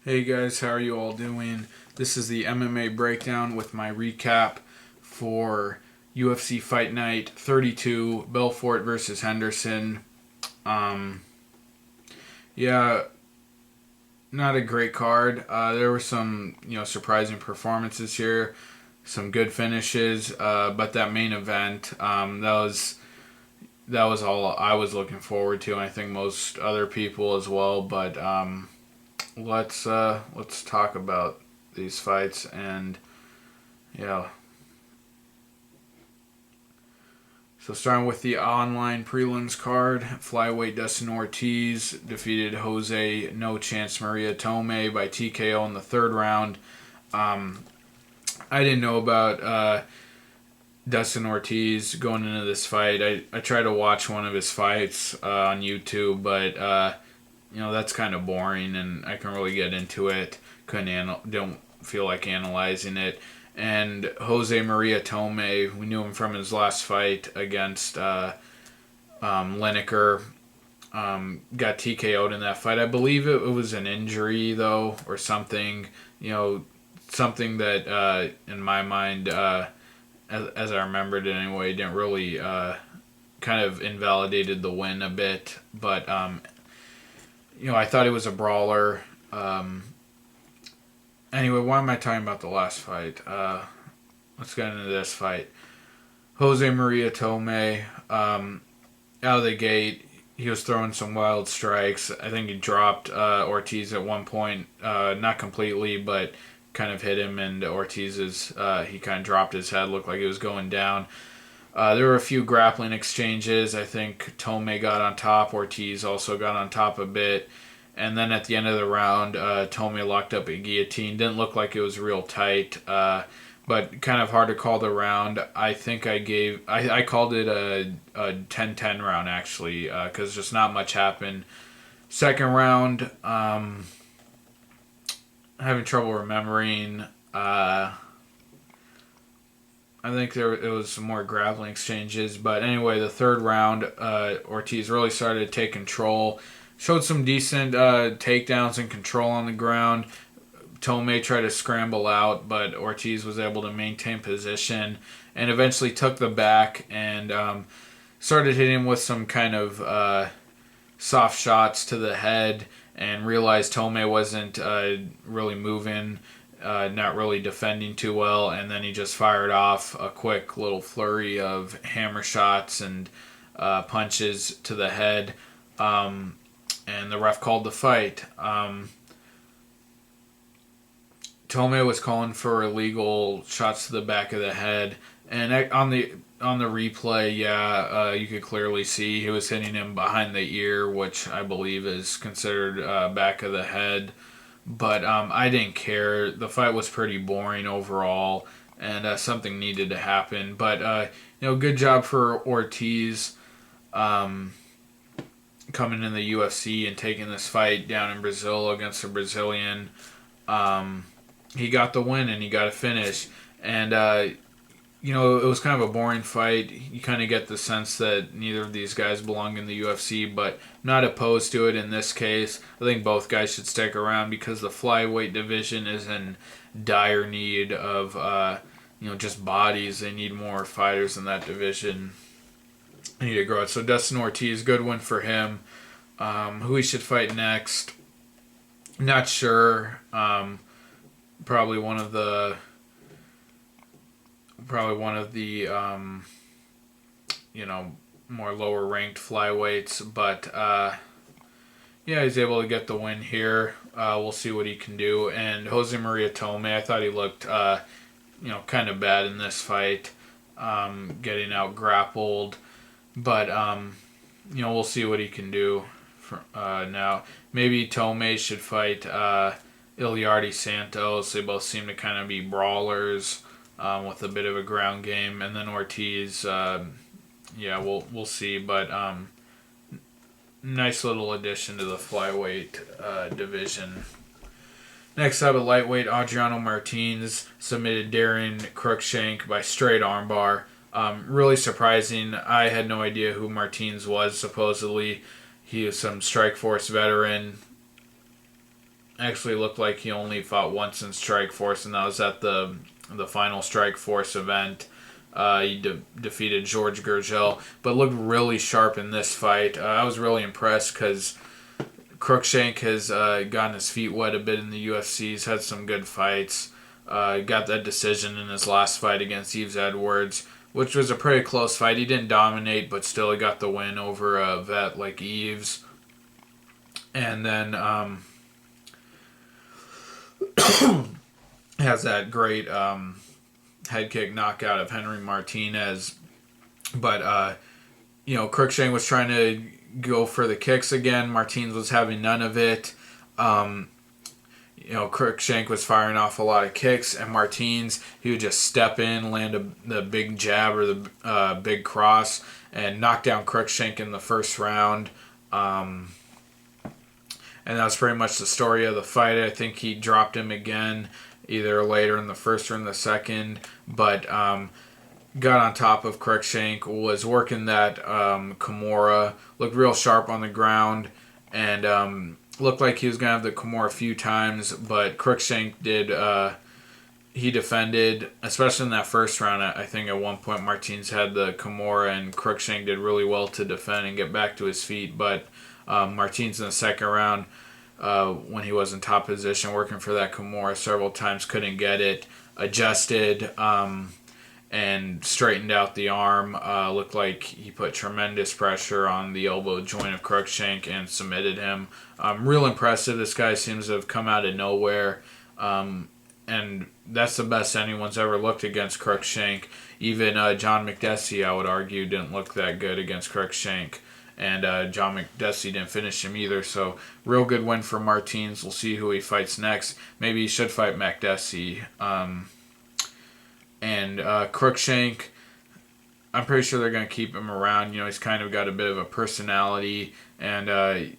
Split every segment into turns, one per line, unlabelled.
Hey guys, how are you all doing? This is the MMA breakdown with my recap for UFC Fight Night 32, Belfort versus Henderson. Um, yeah, not a great card. There were some, surprising performances here, some good finishes, but that main event, that was all I was looking forward to, and I think most other people as well. But let's talk about these fights and yeah. So starting with the online prelims card, flyweight Dustin Ortiz defeated Jose No Chance Maria Tome by TKO in the third round. Um, I didn't know about Dustin Ortiz going into this fight. I tried to watch one of his fights on YouTube, but that's kind of boring, and I can really get into it. Don't feel like analyzing it. And Jose Maria Tome, we knew him from his last fight against Lineker. Got TKO'd in that fight. I believe it was an injury though, or something. Something that in my mind, as I remembered it anyway, didn't really kind of invalidated the win a bit. But I thought it was a brawler. Anyway, why am I talking about the last fight? Let's get into this fight. Jose Maria Tome, out of the gate, he was throwing some wild strikes. I think he dropped Ortiz at one point, not completely, but kind of hit him, and Ortiz's, he kind of dropped his head, looked like he was going down. There were a few grappling exchanges. I think Tome got on top. Ortiz also got on top a bit. And then at the end of the round, Tome locked up a guillotine. Didn't look like it was real tight, but kind of hard to call the round. I think I called it a 10-10 round, actually, because just not much happened. Second round, having trouble remembering. I think it was some more grappling exchanges. But anyway, the third round, Ortiz really started to take control. Showed some decent takedowns and control on the ground. Tome tried to scramble out, but Ortiz was able to maintain position and eventually took the back and started hitting with some kind of soft shots to the head and realized Tome wasn't really moving, not really defending too well, and then he just fired off a quick little flurry of hammer shots and punches to the head. And the ref called the fight. Tome was calling for illegal shots to the back of the head, and on the replay, you could clearly see he was hitting him behind the ear, which I believe is considered back of the head. But I didn't care. The fight was pretty boring overall, and something needed to happen. But good job for Ortiz. Coming in the UFC and taking this fight down in Brazil against a Brazilian. He got the win and he got a finish. And, it was kind of a boring fight. You kind of get the sense that neither of these guys belong in the UFC, but not opposed to it in this case. I think both guys should stick around because the flyweight division is in dire need of, just bodies. They need more fighters in that division. I need to grow it. So Dustin Ortiz, good win for him. Who he should fight next? Not sure. Probably one of the more lower ranked flyweights. But he's able to get the win here. We'll see what he can do. And Jose Maria Tome, I thought he looked kind of bad in this fight, getting out grappled. But, we'll see what he can do now. Maybe Tome should fight Iliardi Santos. They both seem to kind of be brawlers with a bit of a ground game. And then Ortiz, we'll see. But nice little addition to the flyweight division. Next up, at lightweight, Adriano Martins submitted Darren Cruikshank by straight armbar. Really surprising. I had no idea who Martins was. Supposedly, he is some Strikeforce veteran. Actually looked like he only fought once in Strikeforce, and that was at the final Strikeforce event. He defeated George Gurgel, but looked really sharp in this fight. I was really impressed because Cruikshank has gotten his feet wet a bit in the UFC. He's had some good fights. Got that decision in his last fight against Yves Edwards, which was a pretty close fight. He didn't dominate, but still he got the win over a vet like Yves. And then has that great head kick knockout of Henry Martinez. But, Cruikshank was trying to go for the kicks again. Martinez was having none of it. Cruikshank was firing off a lot of kicks, and Martinez, he would just step in, land the big jab or the big cross, and knock down Cruikshank in the first round. And that was pretty much the story of the fight. I think he dropped him again, either later in the first or in the second, but got on top of Cruikshank, was working that Kimura, looked real sharp on the ground, and looked like he was going to have the Kimura a few times, but Cruikshank did, he defended, especially in that first round. I think at one point Martinez had the Kimura, and Cruikshank did really well to defend and get back to his feet, but Martinez in the second round, when he was in top position, working for that Kimura several times, couldn't get it, adjusted, and straightened out the arm. Looked like he put tremendous pressure on the elbow joint of Cruikshank and submitted him. Real impressive. This guy seems to have come out of nowhere. And that's the best anyone's ever looked against Cruikshank. Even John McDessie, I would argue, didn't look that good against Cruikshank. And John McDessie didn't finish him either. So, real good win for Martinez. We'll see who he fights next. Maybe he should fight McDessie. And Cruikshank, I'm pretty sure they're going to keep him around. He's kind of got a bit of a personality, and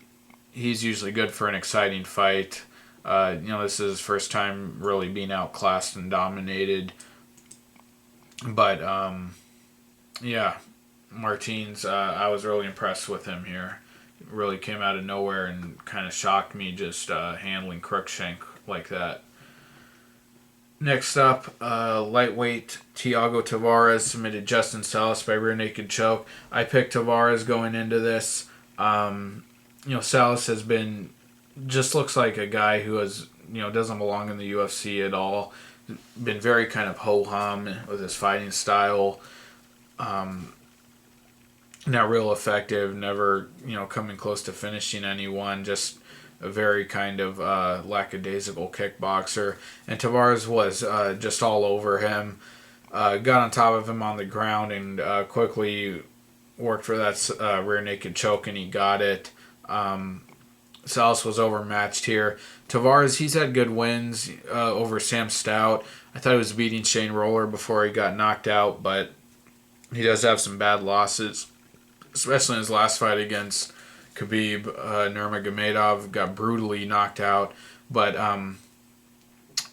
he's usually good for an exciting fight. This is his first time really being outclassed and dominated. But, Martinez, I was really impressed with him here. Really came out of nowhere and kind of shocked me just handling Cruikshank like that. Next up, lightweight Thiago Tavares submitted Justin Salas by rear naked choke. I picked Tavares going into this. Salas has been, just looks like a guy who has, doesn't belong in the UFC at all. Been very kind of ho-hum with his fighting style. Not real effective, never, coming close to finishing anyone, just a very kind of lackadaisical kickboxer. And Tavares was just all over him, got on top of him on the ground, and quickly worked for that rear naked choke, and he got it. Salas was overmatched here. Tavares, he's had good wins over Sam Stout. I thought he was beating Shane Roller before he got knocked out, but he does have some bad losses, especially in his last fight against Khabib. Nurmagomedov got brutally knocked out, but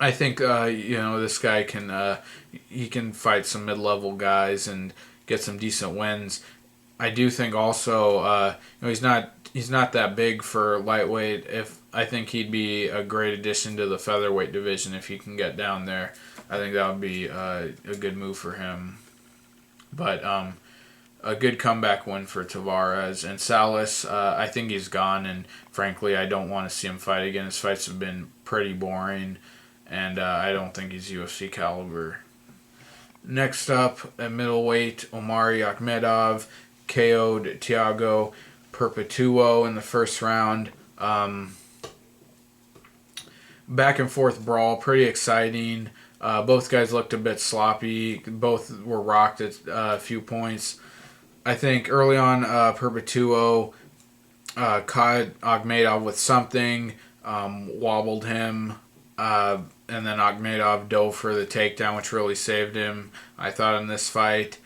I think this guy can fight some mid-level guys and get some decent wins. I do think also he's not that big for lightweight. I think he'd be a great addition to the featherweight division if he can get down there. I think that would be a good move for him. But a good comeback win for Tavares. And Salas, I think he's gone, and frankly, I don't want to see him fight again. His fights have been pretty boring, and I don't think he's UFC caliber. Next up, at middleweight, Omari Akhmedov KO'd Thiago Perpetuo in the first round. Back and forth brawl, pretty exciting. Both guys looked a bit sloppy. Both were rocked at a few points. I think early on, Perpetuo caught Akhmedov with something, wobbled him, and then Akhmedov dove for the takedown, which really saved him, I thought, in this fight.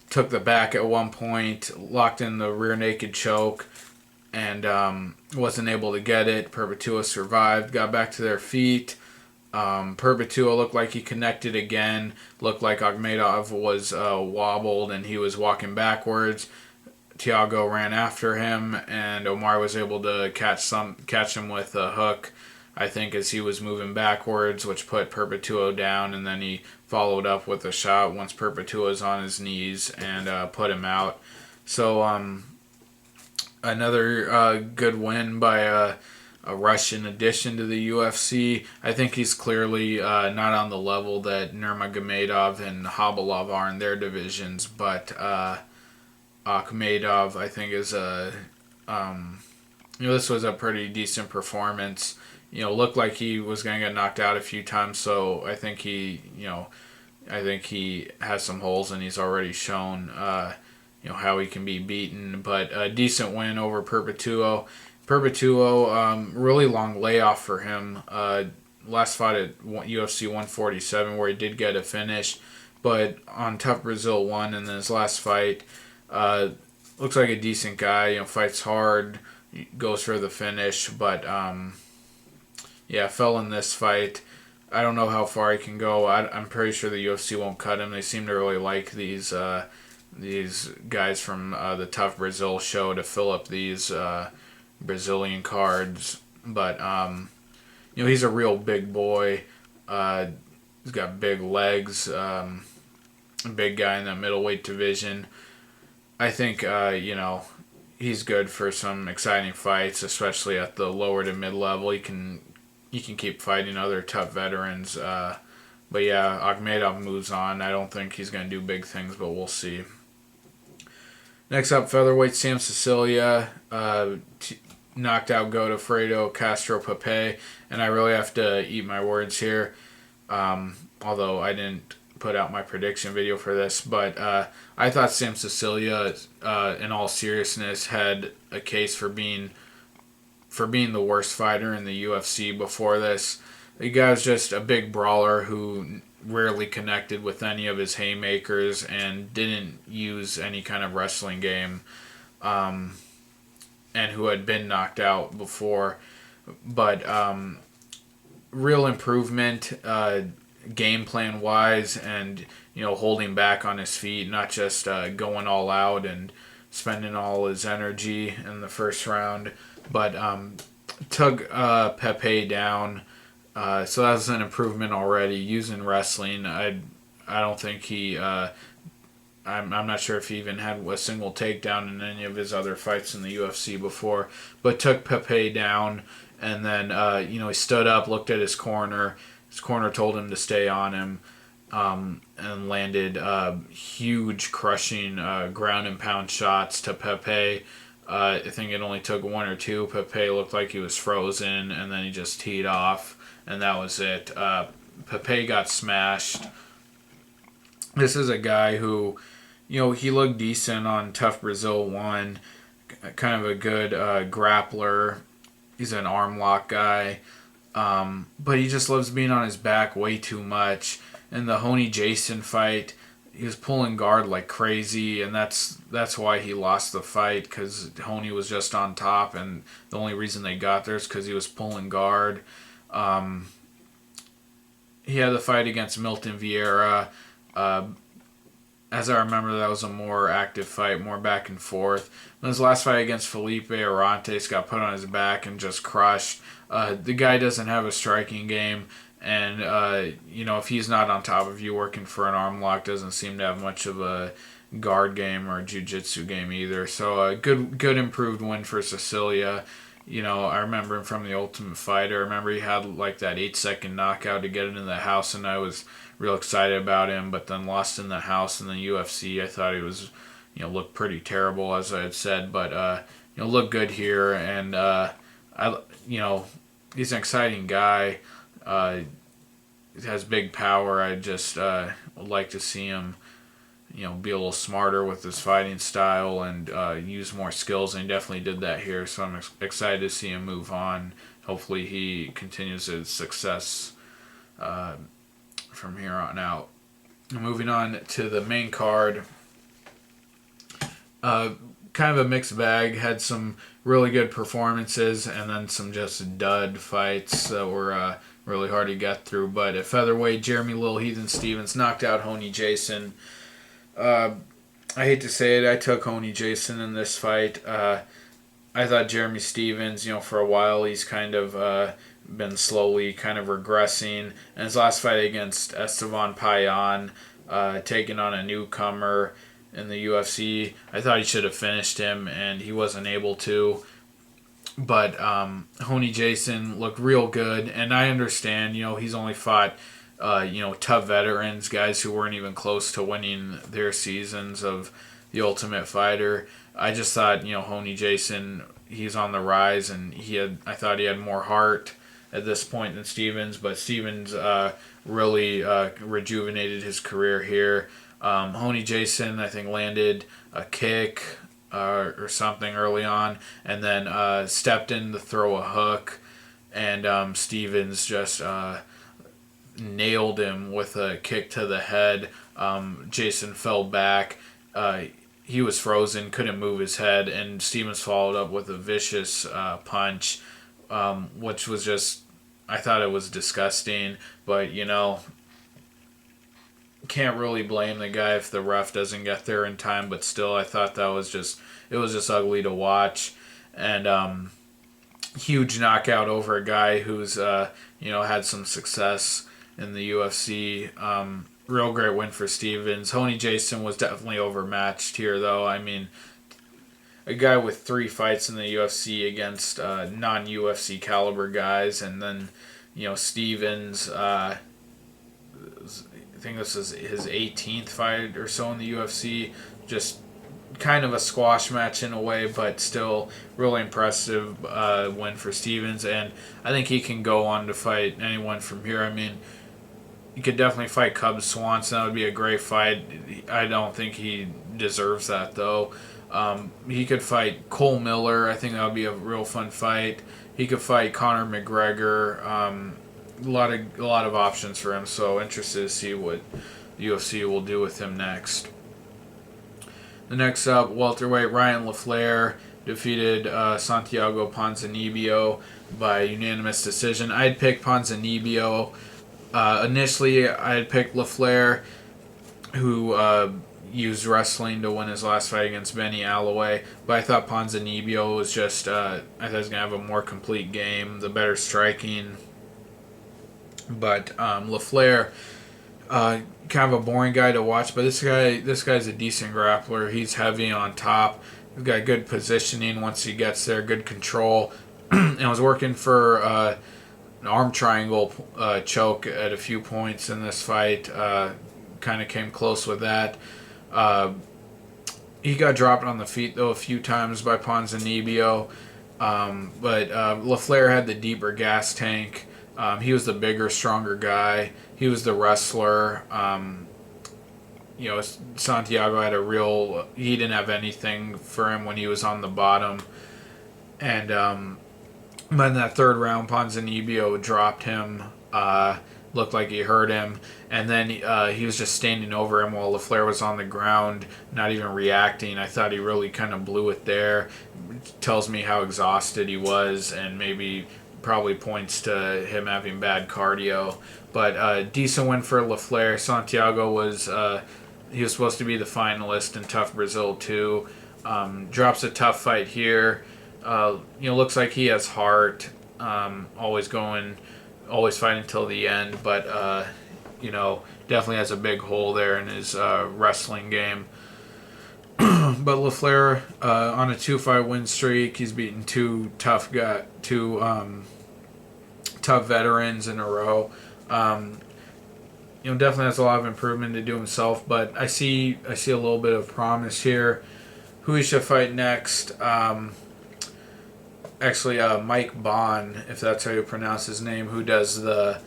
Took the back at one point, locked in the rear naked choke, and wasn't able to get it. Perpetuo survived, got back to their feet. Perpetuo looked like he connected again. Looked like Akhmedov was wobbled and he was walking backwards. Thiago ran after him, and Omar was able to catch him with a hook, I think, as he was moving backwards, which put Perpetuo down, and then he followed up with a shot once Perpetuo was on his knees and put him out. So another good win by a Russian addition to the UFC. I think he's clearly not on the level that Nurmagomedov and Khabilov are in their divisions, but Akhmedov, I think, is this was a pretty decent performance. Looked like he was going to get knocked out a few times, so I think he has some holes, and he's already shown, how he can be beaten. But a decent win over Perpetuo. Perpetuo, really long layoff for him. Last fight at UFC 147, where he did get a finish, but on Tough Brazil won, and then his last fight, looks like a decent guy. Fights hard, goes for the finish, but fell in this fight. I don't know how far he can go. I'm pretty sure the UFC won't cut him. They seem to really like these guys from the Tough Brazil show to fill up these Brazilian cards. But he's a real big boy. He's got big legs. A big guy in that middleweight division. I think he's good for some exciting fights, especially at the lower to mid level. He can keep fighting other tough veterans. But yeah, Akhmedov moves on. I don't think he's going to do big things, but we'll see. Next up, featherweight Sam Sicilia knocked out Godofredo Castro Pepe, and I really have to eat my words here, although I didn't put out my prediction video for this, but I thought Sam Sicilia, in all seriousness, had a case for being the worst fighter in the UFC before this. The guy was just a big brawler who rarely connected with any of his haymakers and didn't use any kind of wrestling game, and who had been knocked out before. But real improvement, game plan wise, and holding back on his feet, not just going all out and spending all his energy in the first round, but took Pepe down. So that was an improvement already. Using wrestling, I don't think he. I'm not sure if he even had a single takedown in any of his other fights in the UFC before, but took Pepe down, and then he stood up, looked at his corner. His corner told him to stay on him, and landed huge, crushing ground and pound shots to Pepe. I think it only took one or two. Pepe looked like he was frozen, and then he just teed off, and that was it. Pepe got smashed. This is a guy who, he looked decent on Tough Brazil 1, kind of a good grappler. He's an arm lock guy. But he just loves being on his back way too much. In the Honey Jason fight, he was pulling guard like crazy, and that's why he lost the fight, because Honey was just on top, and the only reason they got there is because he was pulling guard. He had the fight against Milton Vieira. As I remember, that was a more active fight, more back and forth. And his last fight against Felipe Arantes got put on his back and just crushed. The guy doesn't have a striking game, and if he's not on top of you working for an arm lock, doesn't seem to have much of a guard game or a jiu-jitsu game either. So a good improved win for Sicilia. I remember him from The Ultimate Fighter. I remember he had like that 8-second knockout to get into the house, and I was real excited about him, but then lost in the house in the UFC. I thought he was, looked pretty terrible, as I had said, but looked good here, and he's an exciting guy. He has big power. I just would like to see him, be a little smarter with his fighting style and use more skills, and he definitely did that here, so I'm excited to see him move on. Hopefully he continues his success from here on out. Moving on to the main card, kind of a mixed bag. Had some really good performances and then some just dud fights that were really hard to get through. But at featherweight, Jeremy Little Heathen Stevens knocked out Honey Jason. I hate to say it, I took Honey Jason in this fight. I thought Jeremy Stevens, for a while he's kind of been slowly kind of regressing. And his last fight against Esteban Payan, taking on a newcomer in the UFC, I thought he should have finished him, and he wasn't able to. But Honey Jason looked real good, and I understand, he's only fought, tough veterans, guys who weren't even close to winning their seasons of The Ultimate Fighter. I just thought, Honey Jason, he's on the rise, and I thought he had more heart at this point than Stevens, but Stevens really rejuvenated his career here. Honey Jason, I think, landed a kick or something early on, and then stepped in to throw a hook, and Stevens just nailed him with a kick to the head. Jason fell back. He was frozen, couldn't move his head, and Stevens followed up with a vicious punch, which was just, I thought it was disgusting, but can't really blame the guy if the ref doesn't get there in time, but still I thought it was just ugly to watch. And huge knockout over a guy who's had some success in the UFC. Real great win for Stevens. Honey Jason was definitely overmatched here, though. I mean, a guy with 3 fights in the UFC against non-UFC caliber guys, and then Stevens, I think this is his 18th fight or so in the UFC. Just kind of a squash match in a way, but still really impressive win for Stevens, and I think he can go on to fight anyone from here. I mean, he could definitely fight Cub Swanson. That would be a great fight. I don't think he deserves that, though. He could fight Cole Miller. I think that would be a real fun fight. He could fight Conor McGregor. A lot of options for him. So interested to see what the UFC will do with him next. The next up, welterweight Ryan LaFleur defeated Santiago Ponzinibbio by unanimous decision. I had picked Ponzinibbio. Initially, I had picked LaFleur, who used wrestling to win his last fight against Benny Alloway, but I thought Ponzinibbio was just, I thought he was going to have a more complete game, the better striking. But LaFleur, kind of a boring guy to watch, but this guy's a decent grappler. He's heavy on top. He's got good positioning once he gets there, good control, and was working for an arm triangle choke at a few points in this fight. Kind of came close with that. He got dropped on the feet, though, a few times by Ponzinibbio. But LaFleur had the deeper gas tank. He was the bigger, stronger guy. He was the wrestler. Santiago had he didn't have anything for him when he was on the bottom. And but in that third round, Ponzinibbio dropped him. Looked like he hurt him. And then he was just standing over him while LaFleur was on the ground, not even reacting. I thought he really kind of blew it there. It tells me how exhausted he was, and probably points to him having bad cardio. But decent win for LaFleur. Santiago was supposed to be the finalist in Tough Brazil 2. Drops a tough fight here. Looks like he has heart. Always fighting till the end, but definitely has a big hole there in his wrestling game. But LaFleur on a 2-fight win streak. He's beaten two tough veterans in a row. Definitely has a lot of improvement to do himself, but I see a little bit of promise here. Who he should fight next? Actually, Mike Bond, if that's how you pronounce his name, who does the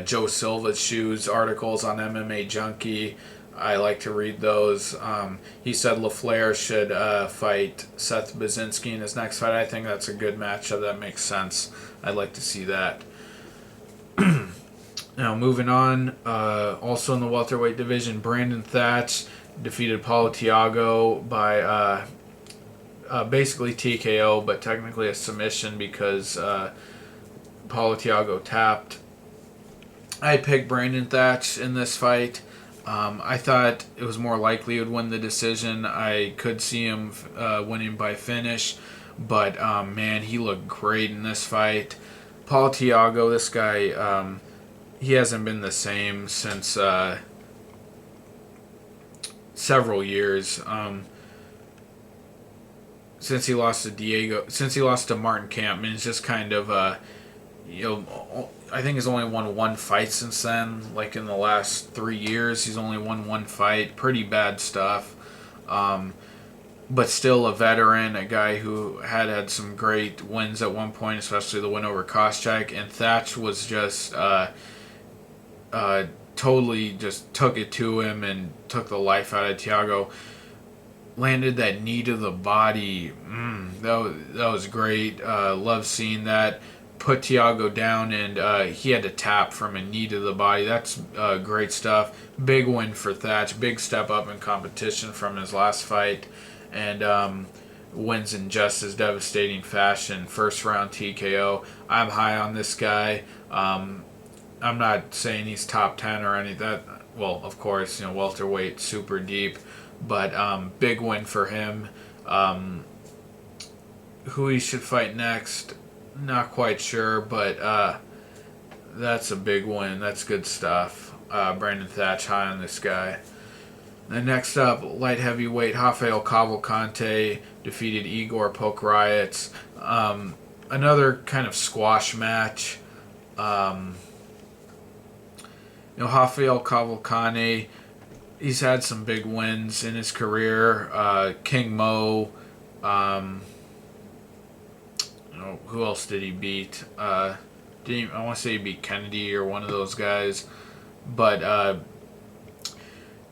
Joe Silva shoes articles on MMA Junkie. I like to read those. He said LaFleur should fight Seth Baczynski in his next fight. I think that's a good matchup. That makes sense. I'd like to see that. Now, moving on, also in the welterweight division, Brandon Thatch defeated Paulo Thiago by basically TKO, but technically a submission because Paulo Thiago tapped. I picked Brandon Thatch in this fight. I thought it was more likely he would win the decision. I could see him winning by finish, but man, he looked great in this fight. Paul Tiago, this guy, he hasn't been the same since several years. Since he lost to since he lost to Martin Kampman, it's just kind of I think he's only won one fight since then. Like in the last 3 years, he's only won one fight. Pretty bad stuff. But still a veteran, a guy who had some great wins at one point, especially the win over Koscheck. And Thatch was just totally just took it to him and took the life out of Tiago. Landed that knee to the body. That was great. Love seeing that. Put Tiago down, and he had to tap from a knee to the body. That's great stuff. Big win for Thatch. Big step up in competition from his last fight. And wins in just as devastating fashion. First round TKO. I'm high on this guy. I'm not saying he's top 10 or any of that. Well, of course, welterweight, super deep. But big win for him. Who he should fight next, not quite sure, but that's a big win. That's good stuff. Brandon Thatch high on this guy. And next up, light heavyweight Rafael Cavalcante defeated Igor Pokrajec. Another kind of squash match. Rafael Cavalcante, he's had some big wins in his career. King Mo. Who else did he beat? I want to say he beat Kennedy or one of those guys. But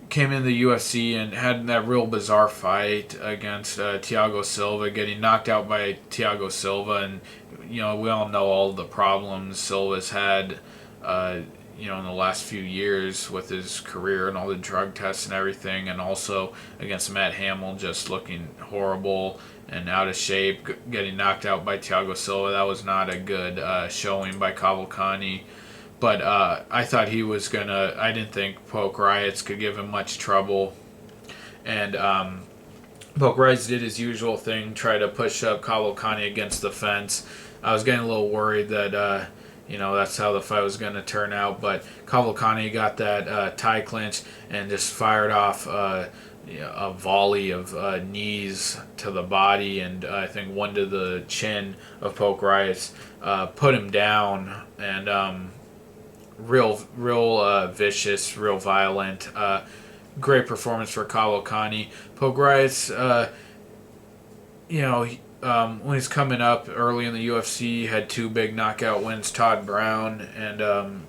came in the UFC and had that real bizarre fight against Thiago Silva, getting knocked out by Thiago Silva. And, we all know all the problems Silva's had, in the last few years with his career and all the drug tests and everything. And also against Matt Hamill, just looking horrible and out of shape, getting knocked out by Thiago Silva. That was not a good showing by Cavalcante. But I thought he was I didn't think Pokrajec could give him much trouble. And Pokrajec did his usual thing, try to push up Cavalcante against the fence. I was getting a little worried that, that's how the fight was going to turn out. But Cavalcante got that tie clinch and just fired off a volley of knees to the body, and I think one to the chin of Pokrajec, put him down, and real vicious, real violent. Great performance for Cavalcante. Pokrajec, when he's coming up early in the UFC, he had two big knockout wins, Todd Brown and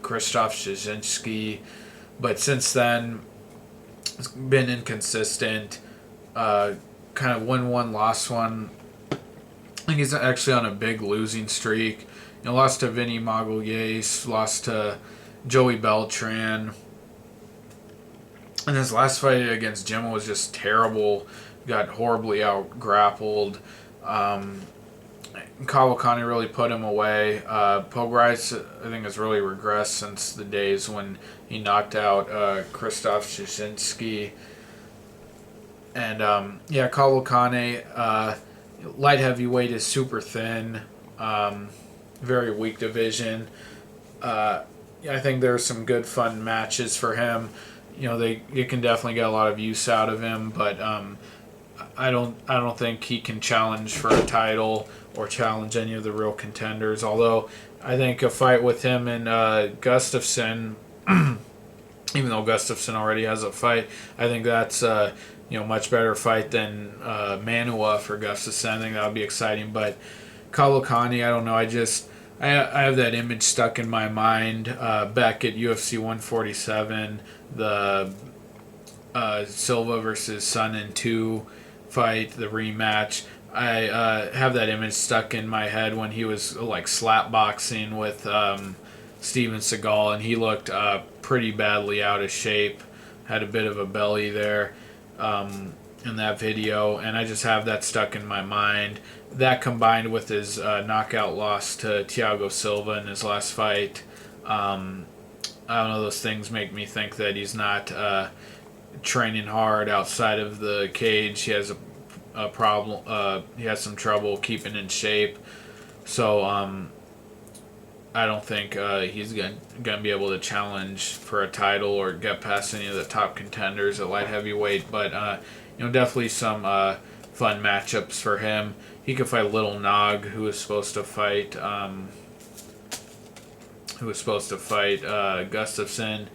Krzysztof Szczecinski. But since then, it's been inconsistent. Kind of win one, lost one. I think he's actually on a big losing streak. Lost to Vinny Magalhães, lost to Joey Beltran. And his last fight against Jimmo was just terrible. Got horribly out-grappled. Cavalcante really put him away. Pokrajec, I think, has really regressed since the days when he knocked out Krzysztof Szczecinski. And, Cavalcante, light heavyweight is super thin. Very weak division. I think there's some good fun matches for him. You can definitely get a lot of use out of him, but I don't think he can challenge for a title or challenge any of the real contenders. Although I think a fight with him and Gustafsson, even though Gustafsson already has a fight, I think that's much better fight than Manua for Gustafsson. I think that would be exciting. But Cavalcante, I don't know. I have that image stuck in my mind back at UFC 147, the Silva versus Sonnen 2 fight, the rematch. I have that image stuck in my head when he was like slap boxing with Steven Seagal, and he looked pretty badly out of shape, had a bit of a belly there in that video, and I just have that stuck in my mind. That combined with his knockout loss to Thiago Silva in his last fight, I don't know, those things make me think that he's not training hard outside of the cage. He has a problem. He has some trouble keeping in shape. So I don't think he's gonna be able to challenge for a title or get past any of the top contenders at light heavyweight. But definitely some fun matchups for him. He could fight Little Nog, who was supposed to fight. Gustafson.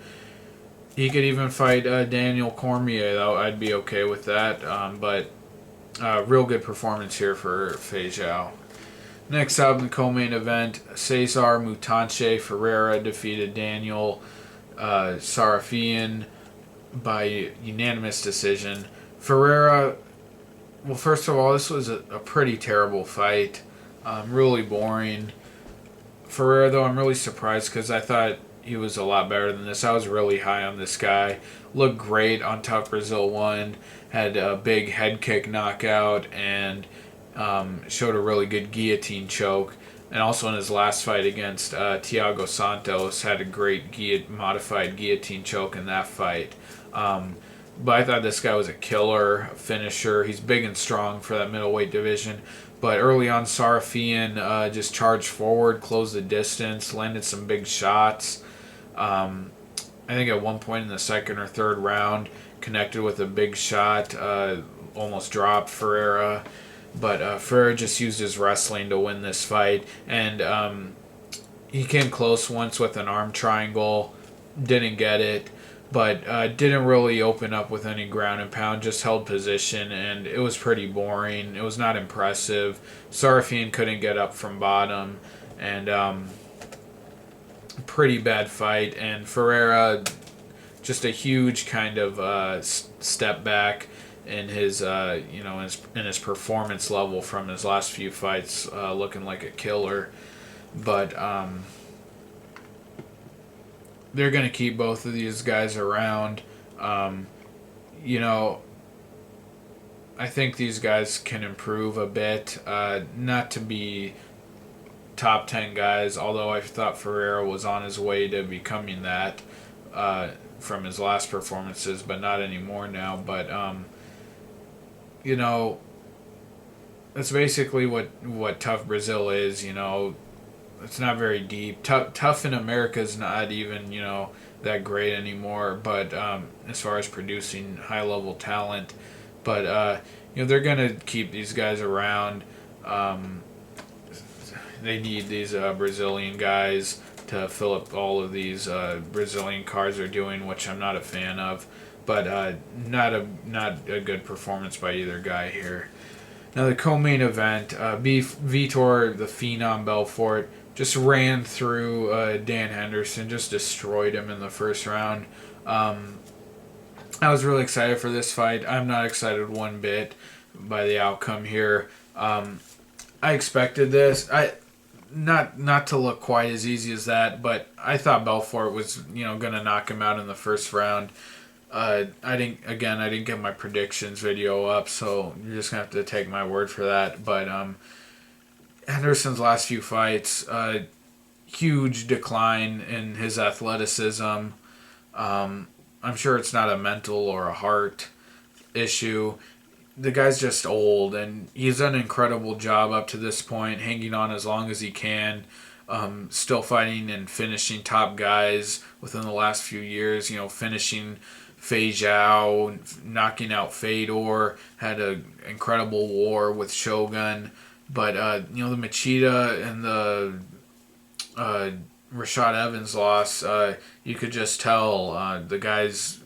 He could even fight Daniel Cormier, though. I'd be okay with that. But real good performance here for Fei Zhao. Next up in the co-main event, Cesar Mutanche Ferreira defeated Daniel Sarafian by unanimous decision. Ferreira, well, first of all, this was a pretty terrible fight. Really boring. Ferreira, though, I'm really surprised because I thought he was a lot better than this. I was really high on this guy. Looked great on Tough Brazil 1. Had a big head kick knockout and showed a really good guillotine choke. And also in his last fight against Thiago Santos, had a great modified guillotine choke in that fight. But I thought this guy was a killer finisher. He's big and strong for that middleweight division. But early on, Sarafian just charged forward, closed the distance, landed some big shots. I think at one point in the second or third round, connected with a big shot, almost dropped Ferreira. But Ferreira just used his wrestling to win this fight. And he came close once with an arm triangle, didn't get it. But didn't really open up with any ground and pound, just held position, and it was pretty boring. It was not impressive. Sarafian couldn't get up from bottom, and pretty bad fight. And Ferreira, just a huge kind of step back in his in his performance level from his last few fights, looking like a killer. But they're going to keep both of these guys around. I think these guys can improve a bit. Not to be top 10 guys, although I thought Ferreira was on his way to becoming that from his last performances, but not anymore now. But, that's basically what Tough Brazil is, It's not very deep. Tough in America is not even, that great anymore. But as far as producing high level talent, but they're gonna keep these guys around. They need these Brazilian guys to fill up all of these Brazilian cards they're doing, which I'm not a fan of. But not a good performance by either guy here. Now the co-main event, Vitor the Phenom Belfort just ran through Dan Henderson, just destroyed him in the first round. I was really excited for this fight. I'm not excited one bit by the outcome here. I expected this. Not to look quite as easy as that, but I thought Belfort was going to knock him out in the first round. I didn't get my predictions video up, so you're just gonna have to take my word for that. But Henderson's last few fights, huge decline in his athleticism. I'm sure it's not a mental or a heart issue. The guy's just old, and he's done an incredible job up to this point, hanging on as long as he can. Still fighting and finishing top guys within the last few years. Finishing Fei Zhao, knocking out Fedor, had an incredible war with Shogun. But, the Machida and the Rashad Evans loss, you could just tell the guy's,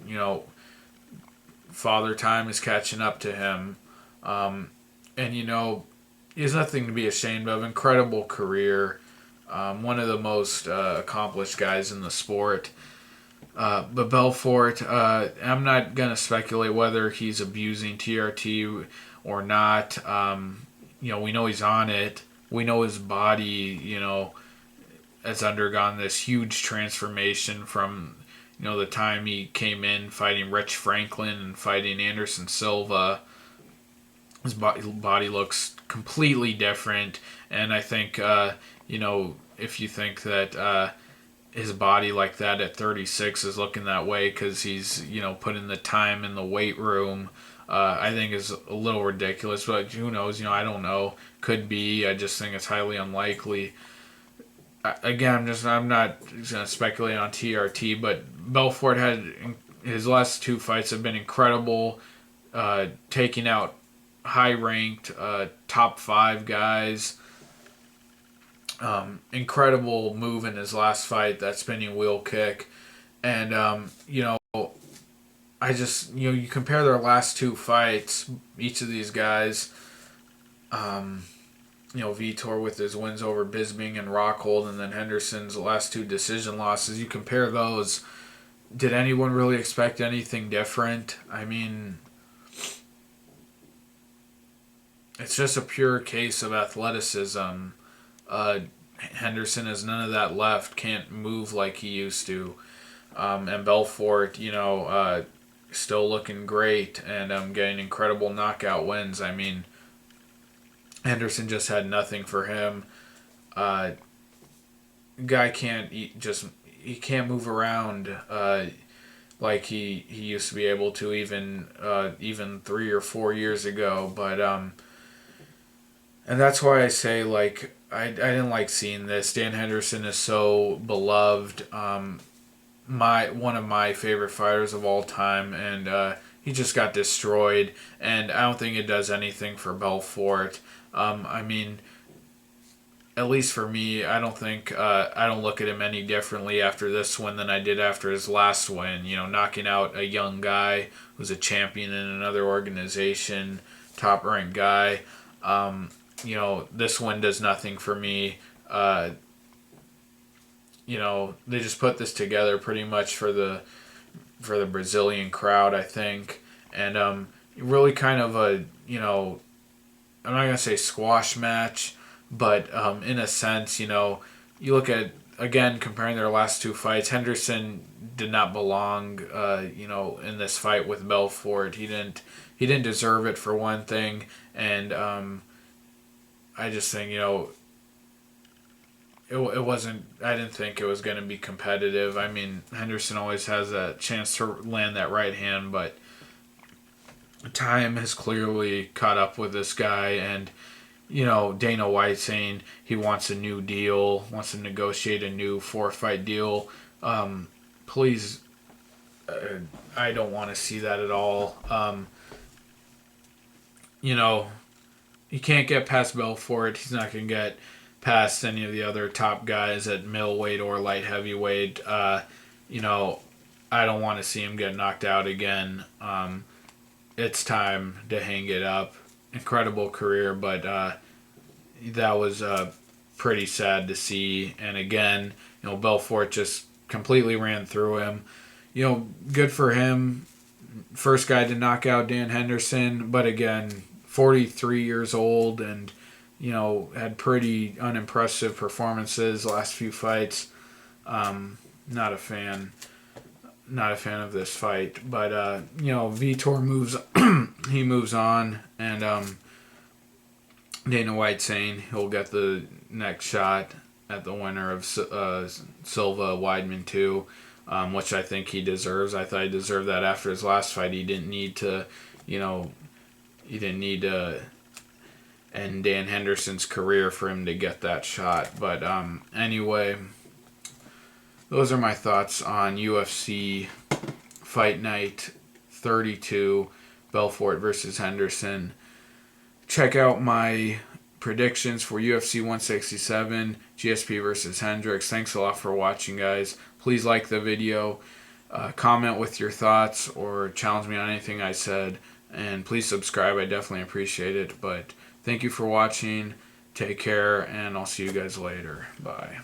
father time is catching up to him. And, he has nothing to be ashamed of. Incredible career. One of the most accomplished guys in the sport. But Belfort, I'm not going to speculate whether he's abusing TRT or not. We know he's on it. We know his body, has undergone this huge transformation from, the time he came in fighting Rich Franklin and fighting Anderson Silva. His body looks completely different. And I think, if you think that his body like that at 36 is looking that way because he's, put in the time in the weight room, I think is a little ridiculous. But who knows? I don't know. Could be. I just think it's highly unlikely. Again, I'm not going to speculate on TRT, but Belfort had his last two fights have been incredible, taking out high-ranked top 5 guys. Incredible move in his last fight, that spinning wheel kick. And, I just, you compare their last 2 fights, each of these guys, Vitor with his wins over Bisping and Rockhold, and then Henderson's last 2 decision losses. You compare those. Did anyone really expect anything different? I mean, it's just a pure case of athleticism. Henderson has none of that left, can't move like he used to. And Belfort, still looking great and getting incredible knockout wins. I mean, Henderson just had nothing for him. Guy can't he can't move around like he used to be able to even 3 or 4 years ago. But and that's why I say, like, I didn't like seeing this. Dan Henderson is so beloved. One of my favorite fighters of all time, and he just got destroyed. And I don't think it does anything for Belfort. I mean, at least for me, I don't look at him any differently after this win than I did after his last win. Knocking out a young guy who's a champion in another organization, top ranked guy. This win does nothing for me. They just put this together pretty much for the Brazilian crowd, I think, and really kind of a I'm not gonna say squash match, but in a sense, you look at, again, comparing their last 2 fights. Henderson did not belong, in this fight with Belfort. He didn't deserve it, for one thing, and I just think it wasn't. I didn't think it was going to be competitive. I mean, Henderson always has a chance to land that right hand, but time has clearly caught up with this guy, and Dana White saying he wants a new deal, wants to negotiate a new 4-fight deal. Please, I don't want to see that at all. He can't get past Belfort. He's not going to get past any of the other top guys at middleweight or light heavyweight. I don't want to see him get knocked out again. It's time to hang it up. Incredible career, but that was pretty sad to see. And again, Belfort just completely ran through him. Good for him. First guy to knock out Dan Henderson, but again, 43 years old and had pretty unimpressive performances last few fights. Not a fan of this fight, but Vitor moves he moves on, and Dana White saying he'll get the next shot at the winner of Silva Weidman 2, which I think he deserves. I thought he deserved that after his last fight. He didn't need to end Dan Henderson's career for him to get that shot. But anyway, those are my thoughts on UFC Fight Night 32, Belfort versus Henderson. Check out my predictions for UFC 167, GSP versus Hendricks. Thanks a lot for watching, guys. Please like the video, comment with your thoughts, or challenge me on anything I said. And please subscribe. I definitely appreciate it. But thank you for watching. Take care, and I'll see you guys later. Bye.